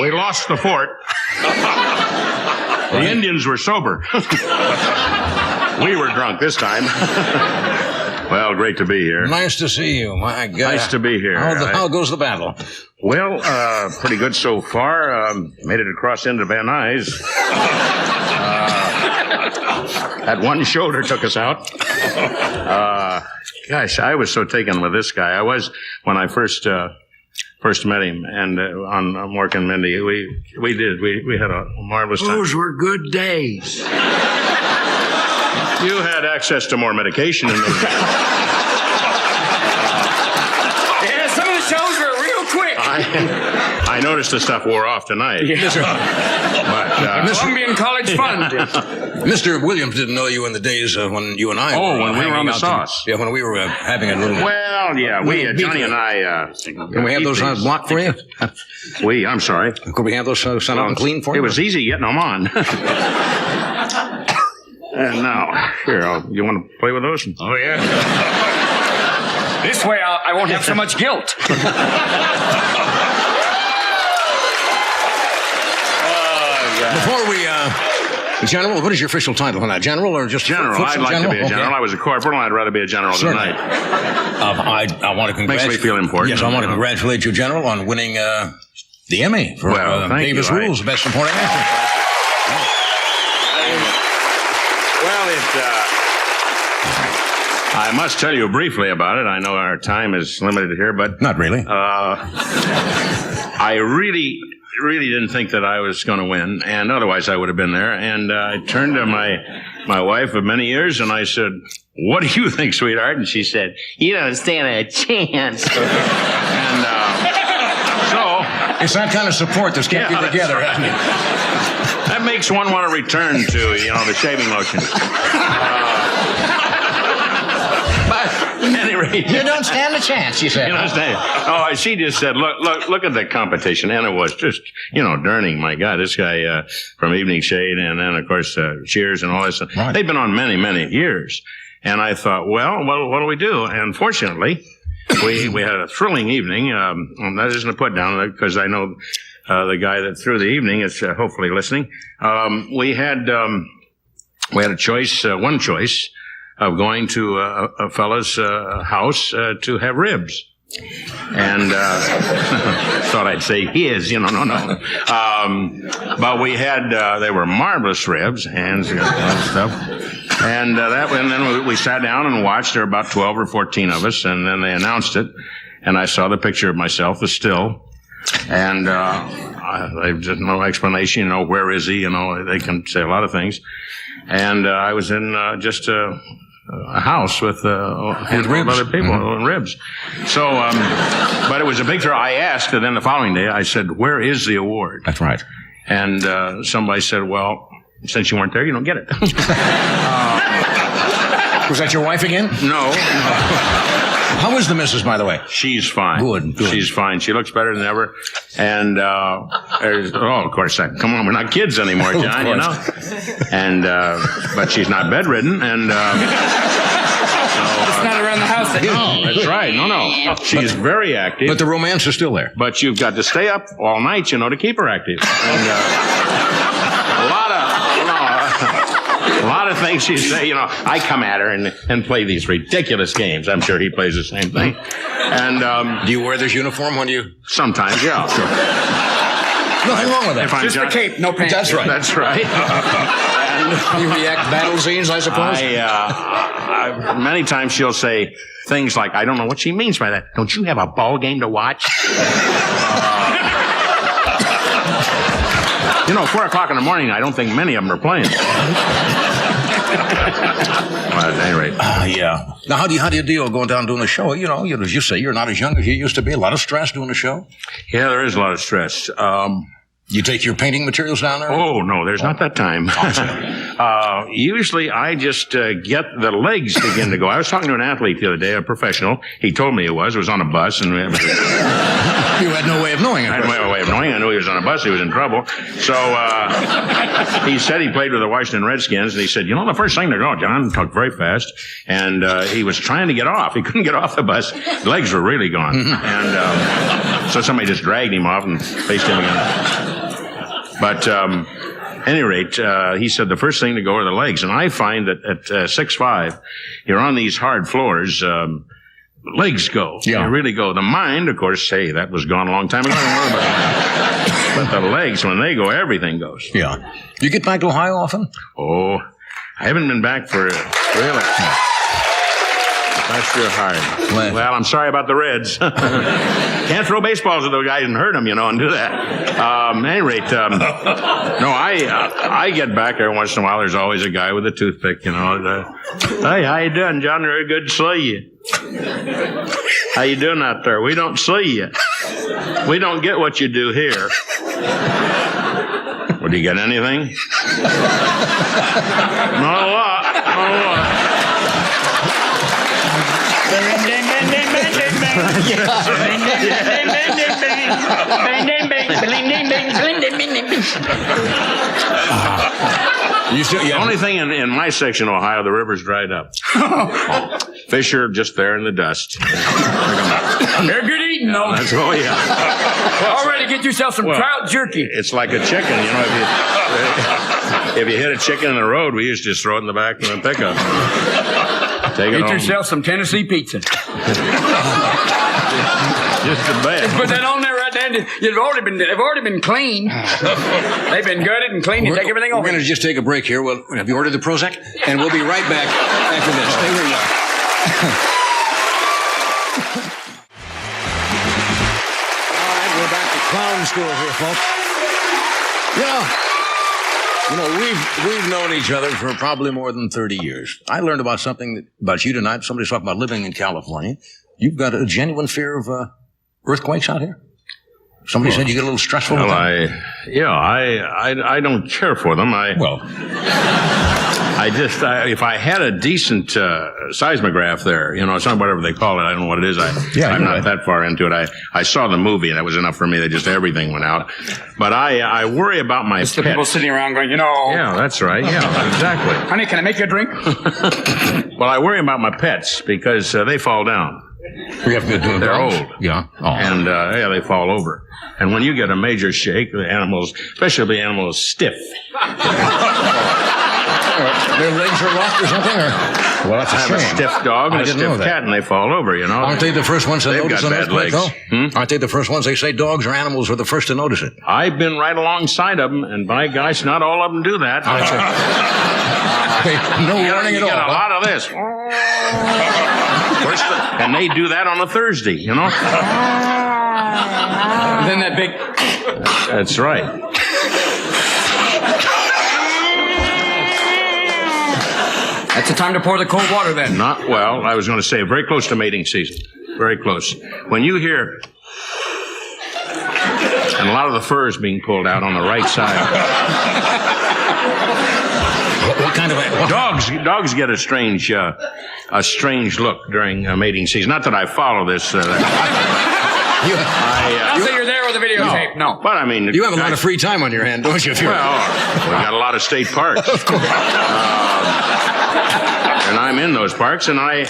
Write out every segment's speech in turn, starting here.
We lost the fort. The Indians were sober. We were drunk this time. Well, great to be here. Nice to see you. My God. Nice to be here. How goes the battle? Well, pretty good so far. Made it across into Van Nuys. That one shoulder took us out. Gosh, I was so taken with this guy. I was when I first met him, and on Mork and Mindy, we had a marvelous time. Those were good days. You had access to more medication in those days. Yeah, some of the shows were real quick. I noticed the stuff wore off tonight. Yeah. But, Columbian College Fund. Mr. Williams didn't know you in the days when you and I were when we were on the sauce. Yeah, when we were having a little... Well, yeah, Johnny and I... Can we have those blocked for you? I'm sorry. Could we have those sent up and clean for you? It was easy getting them on. And now, here, you want to play with those? Oh, yeah. This way I won't have so much guilt. Before we, General, what is your official title on that? General or just... General. I'd like to be a general. Okay. I was a corporal, and I'd rather be a general tonight. I want to congratulate... Makes me feel important. Yes, I want to congratulate you, General, on winning the Emmy for Davis Rules, Best Supporting Actor. Well, I must tell you briefly about it. I know our time is limited here, but... Not really. I really didn't think that I was going to win, and otherwise I would have been there. And I turned to my wife of many years, and I said, "What do you think, sweetheart?" And she said, "You don't stand a chance." And so... It's that kind of support that's kept you together, hasn't it? That makes one want to return to, the shaving lotion. But at any rate... You don't stand a chance, she said. She just said, look at the competition. And it was just, Durning, my God, this guy from Evening Shade, and then, of course, Cheers and all this. Right. They've been on many, many years. And I thought, well, what do we do? And fortunately, we had a thrilling evening. That isn't a put down, because I know... the guy that threw the evening is hopefully listening. We had a choice, one choice, of going to a fellow's house to have ribs. And thought I'd say his, no. But we had, they were marvelous ribs, hands and stuff. And then we sat down and watched. There were about 12 or 14 of us, and then they announced it. And I saw the picture of myself, the still. And there's no explanation, where is he? They can say a lot of things. And I was in just a house with a handful of other people, ribs. So, but it was a big thrill. I asked, and then the following day, I said, "Where is the award?" That's right. And somebody said, "Well, since you weren't there, you don't get it." Was that your wife again? No. How is the missus, by the way? She's fine. Good. She's fine. She looks better than ever. And, of course, come on, we're not kids anymore, John, And, but she's not bedridden, and, it's not around the house. No, that's right. No. She's very active. But the romance is still there. But you've got to stay up all night, to keep her active. And, a lot of things she say, I come at her and play these ridiculous games. I'm sure he plays the same thing. And do you wear this uniform when you? Sometimes, yeah. Sure. Nothing wrong with that. Just the cape, no pants. That's right. That's right. You react battle scenes, I suppose. Many times she'll say things like, "I don't know what she means by that. Don't you have a ball game to watch?" 4:00 in the morning, I don't think many of them are playing. Well, at any rate. Yeah. Now, how do you deal going down doing the show? As you say, you're not as young as you used to be. A lot of stress doing the show. Yeah, there is a lot of stress. You take your painting materials down there? Oh, no, there's not that time. Usually I just get the legs begin to go. I was talking to an athlete the other day, a professional. He told me it was on a bus. And you had no way of knowing it. I had no way of knowing. I knew he was on a bus. He was in trouble. So he said he played with the Washington Redskins, and he said, the first thing to go, John talked very fast, and he was trying to get off. He couldn't get off the bus. The legs were really gone. And so somebody just dragged him off and faced him again. But at any rate, he said the first thing to go are the legs. And I find that at 6'5", you're on these hard floors, legs go. Yeah. They really go. The mind, of course, that was gone a long time ago. But the legs, when they go, everything goes. Yeah. You get back to Ohio often? Oh, I haven't been back for really. That's real hard. Well, I'm sorry about the Reds. Can't throw baseballs at those guys and hurt them, and do that. At any rate, no, I get back every once in a while. There's always a guy with a toothpick, Hey, how you doing, John? Very good to see you. How you doing out there? We don't see you. We don't get what you do here. Well, do you get anything? Not a lot. Not a lot. The only thing in my section of Ohio, the river's dried up. Fish are just there in the dust. They're good eating, though. Already get yourself some trout jerky. It's like a chicken, If you hit a chicken in the road, we used to just throw it in the back of the pickup. Get yourself some Tennessee pizza. Just the best. Put that on there right there. They've already been cleaned. They've been gutted and cleaned. You take everything over. We're going to just take a break here. Well, have you ordered the Prozac? And we'll be right back after this. Stay where you are. All right, we're back to clown school here, folks. We've known each other for probably more than 30 years. I learned about something about you tonight. Somebody's talking about living in California. You've got a genuine fear of earthquakes out here? Somebody said you get a little stressful. Well, I don't care for them. If I had a decent seismograph there, it's not whatever they call it. I don't know what it is. I'm not that far into it. I saw the movie, and that was enough for me that just everything went out. But I worry about my pets. The people sitting around going, Yeah, that's right. Yeah, exactly. Honey, can I make you a drink? Well, I worry about my pets because they fall down. They're old. Yeah. Oh. And, they fall over. And when you get a major shake, the animals, especially the animals, stiff. Their legs are locked or something? Well, that's a shame. I have a stiff dog and a stiff cat, and they fall over, Aren't they the first ones to notice an earthquake, though? Aren't they the first ones? They say dogs or animals are the first to notice it. I've been right alongside of them, and by gosh, not all of them do that. No warning at all. You get a lot of this. And they do that on a Thursday, And then that big... That's right. That's the time to pour the cold water then. I was going to say, very close to mating season. Very close. When you hear... And a lot of the fur is being pulled out on the right side. What kind of dogs get a strange look during mating season. Not that I follow this. Not that you're there with a videotape. No. But I mean, you have a lot of free time on your hand, don't you? We've got a lot of state parks. And I'm in those parks, and I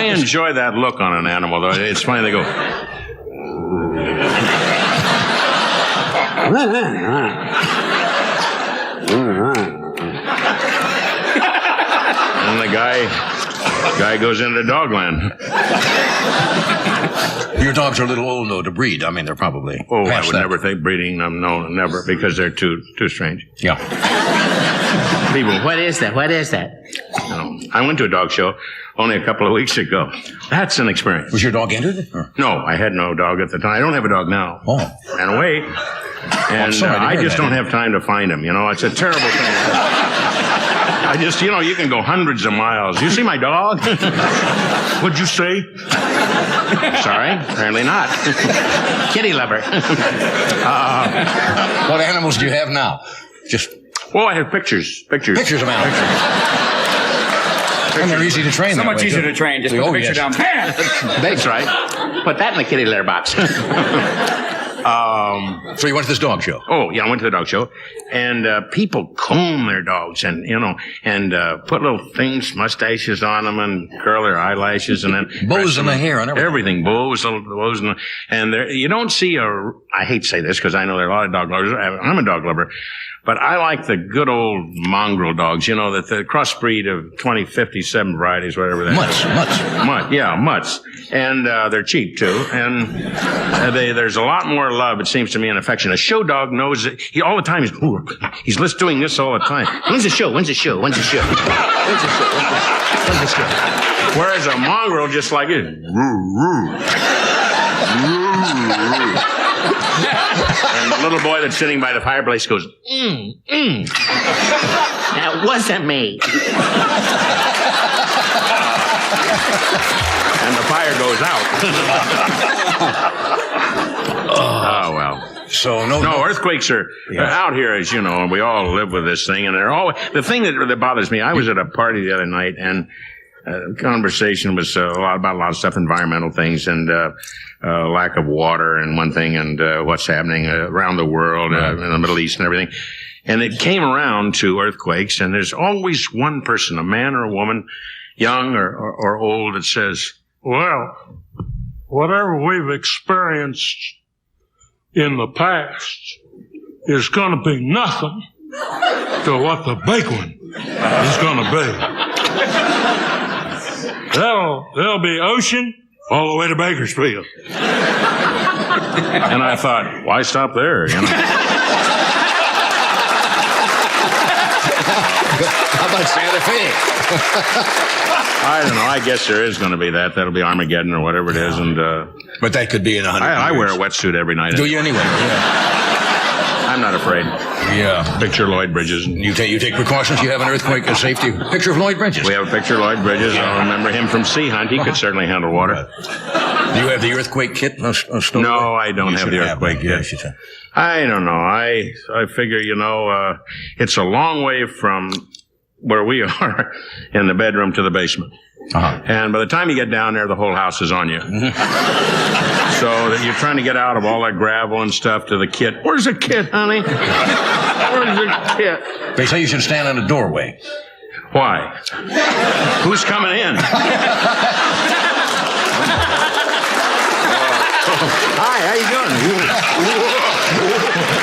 enjoy that look on an animal. Though it's funny, they go. And the guy goes into dogland. Your dogs are a little old, though, to breed. I mean, they're probably. Oh, I would never think breeding them. No, never, because they're too strange. Yeah. People, what is that? I went to a dog show only a couple of weeks ago. That's an experience. Was your dog entered? Or? No, I had no dog at the time. I don't have a dog now. Oh. Ran away. And I just don't have time to find him. It's a terrible thing. I just, you can go hundreds of miles. You see my dog? What'd you say? Sorry, apparently not. Kitty lover. What animals do you have now? Just I have pictures. Pictures of animals. And they're easy to train. So much easier to train. Just put the picture down. Bam! That's right. Put that in the kitty litter box. So you went to this dog show? Oh, yeah, I went to the dog show. And people comb their dogs and, put little things, mustaches on them and curl their eyelashes and then... bows in the hair and everything. Bows and you don't see I hate to say this because I know there are a lot of dog lovers. I'm a dog lover. But I like the good old mongrel dogs, that the crossbreed of 57 varieties, whatever that is. Mutts. And they're cheap, too. And there's a lot more love, it seems to me, and affection. A show dog knows that all the time he's doing this all the time. When's the show? Whereas a mongrel just like it. And the little boy that's sitting by the fireplace goes, That wasn't me. And the fire goes out. Oh, well. So no, earthquakes are out here, as you know, and we all live with this thing. And they're always the thing that bothers me. I was at a party the other night, and the conversation was about a lot of stuff, environmental things, and lack of water, and one thing, and what's happening around the world, in the Middle East, and everything. And it came around to earthquakes, and there's always one person, a man or a woman, young or old, that says, "Well, whatever we've experienced in the past is going to be nothing to what the big one is going to be. There'll be ocean all the way to Bakersfield." And I thought, why stop there? How about Santa Fe? I don't know. I guess there is going to be that. That'll be Armageddon or whatever it is. And but that could be in 100 years. I wear a wetsuit every night. Do you anyway? Yeah. I'm not afraid. Yeah. Picture Lloyd Bridges. You take precautions. You have an earthquake safety picture of Lloyd Bridges. We have a picture of Lloyd Bridges. I remember him from Sea Hunt. He could certainly handle water. Do you have the earthquake kit? No, I don't have the earthquake kit. I don't know. I figure, it's a long way from where we are in the bedroom to the basement. Uh-huh. And by the time you get down there, the whole house is on you. So that you're trying to get out of all that gravel and stuff to the kit. Where's the kit, honey? Where's the kit? They say you should stand in the doorway. Why? Who's coming in? Hi, how you doing?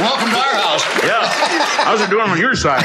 Welcome to our house. Yeah. How's it doing on your side?